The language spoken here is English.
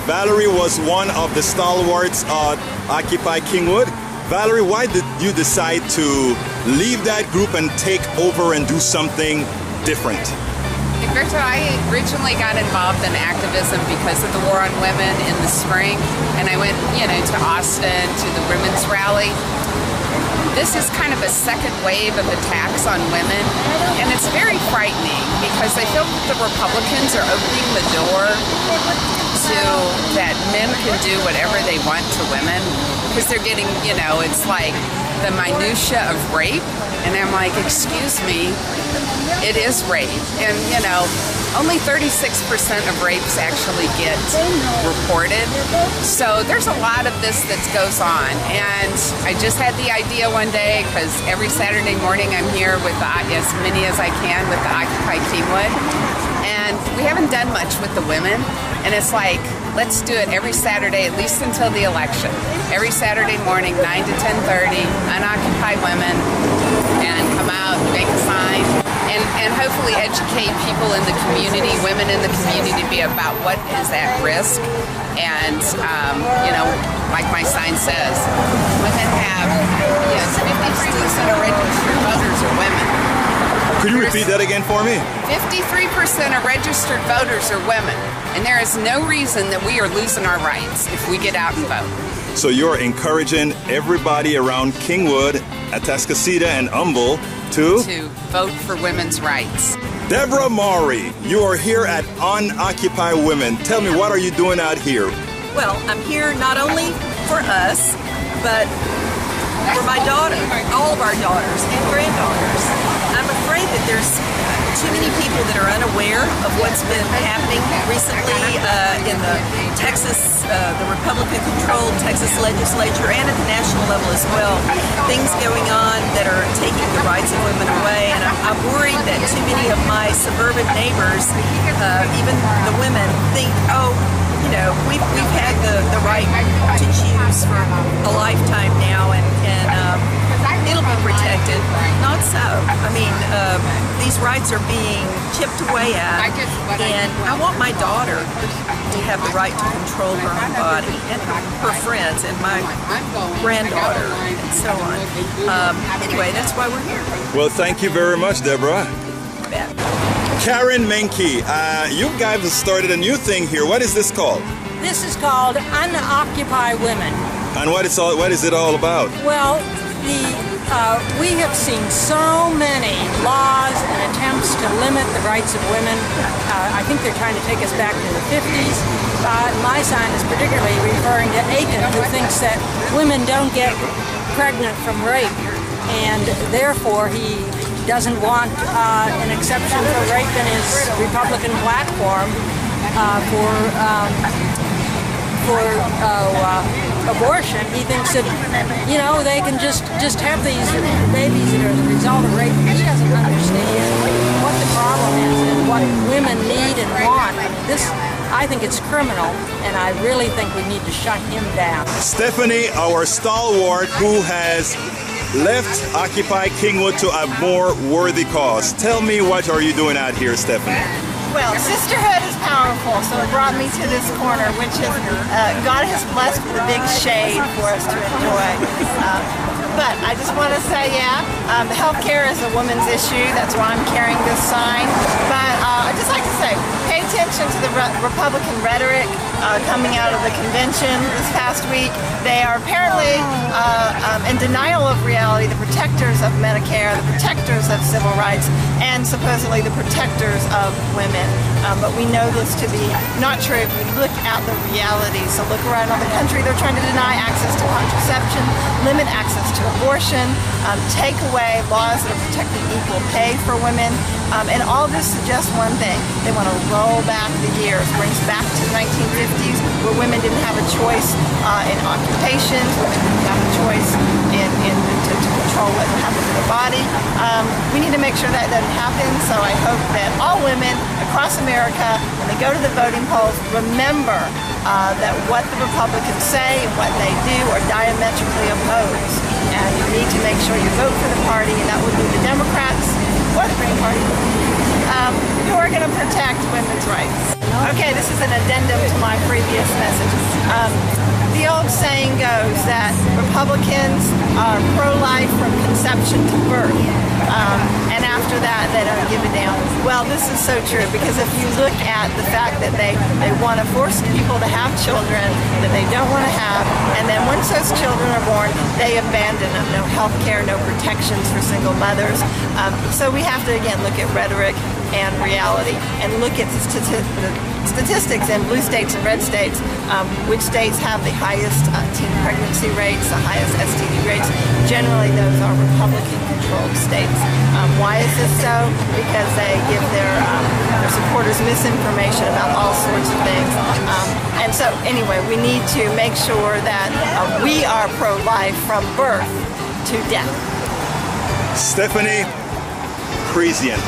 Valerie was one of the stalwarts of Occupy Kingwood. Valerie, why did you decide to leave that group and take over and do something different? Victor, I originally got involved in activism because of the war on women in the spring, and I went, to Austin to the women's rally. This is kind of a second wave of attacks on women, and it's very frightening because I feel that the Republicans are opening the door to that men can do whatever they want to women, because they're getting, it's like the minutia of rape, and I'm like, excuse me, it is rape, and only 36% of rapes actually get reported, so there's a lot of this that goes on. And I just had the idea one day, because every Saturday morning I'm here with as many as I can with the Occupy Kingwood, and we haven't done much with the women, and it's like, let's do it every Saturday, at least until the election. Every Saturday morning, 9 to 10:30, unoccupy women, and come out and make a sign, and hopefully educate people in the community, women in the community, about what is at risk. And, like my sign says, women have, 53% of registered voters are women. Could you repeat that again for me? 53% of registered voters are women, and there is no reason that we are losing our rights if we get out and vote. So you're encouraging everybody around Kingwood, Atascocita, and Humble to vote for women's rights. Deborah Maury, you are here at Unoccupy Women. Tell me, what are you doing out here? Well, I'm here not only for us, but for my daughter, all of our daughters and granddaughters. I'm afraid that there's too many people that are unaware of what's been happening recently in the Texas, the Republican-controlled Texas legislature, and at the national level as well. Things going on that are taking the rights of women away, and I'm worried that too many of my suburban neighbors, even the women, think, oh, we've had the right to choose for a lifetime now, and it'll be protected. Not so. I mean, these rights are being chipped away at, and I want my daughter to have the right to control her own body, and her friends, and my granddaughter, and so on. Anyway, that's why we're here. Well, thank you very much, Deborah. You bet. Karen Menke, you guys have started a new thing here. What is this called? This is called Unoccupy Women. And what is it all about? Well, we have seen so many laws and attempts to limit the rights of women. I think they're trying to take us back to the 50s. My sign is particularly referring to Aiken, who thinks that women don't get pregnant from rape, and therefore he doesn't want an exception for rape in his Republican platform for abortion. He thinks that, they can just have these babies that are the result of rape. He doesn't understand what the problem is and what women need and want. I think it's criminal, and I really think we need to shut him down. Stephanie, our stalwart who has left Occupy Kingwood to a more worthy cause. Tell me, what are you doing out here, Stephanie? Well, sisterhood is powerful, so it brought me to this corner, which is God has blessed with a big shade for us to enjoy. But I just want to say, healthcare is a woman's issue. That's why I'm carrying this sign. But I'd just like to say, pay attention to the Republican rhetoric coming out of the convention this past week. They are apparently in denial of reality, the protectors of Medicare, the protectors of civil rights, and supposedly the protectors of women. But we know this to be not true if we look at the reality. So look around the country, they're trying to deny access to contraception, limit access to abortion, take away laws that are protecting equal pay for women. And all this suggests one thing. They want to roll back the years, brings back to the 1950s, where women didn't have a choice in occupations, women didn't have a choice to control what happened to their body. We need to make sure that doesn't happen, so I hope that all women across America, when they go to the voting polls, remember that what the Republicans say and what they do are diametrically opposed. And you need to make sure you vote for the party, and that would be the Democrats or the Green Party, who are going to protect women's rights. Okay, this is is an addendum to my previous message. The old saying goes that Republicans are pro-life from conception to birth, and after that they don't give a damn. Well, this is so true, because if you look at the fact that they want to force people to have children that they don't want to have, and then once those children are born, they abandon them. No health care, no protections for single mothers. So we have to, again, look at rhetoric and reality, and look at the statistics in blue states and red states, which states have the highest teen pregnancy rates, the highest STD rates. Generally, those are Republican-controlled states. Why is this so? Because they give their supporters misinformation about all sorts of things. And so, anyway, we need to make sure that we are pro-life from birth to death. Stephanie Parisian.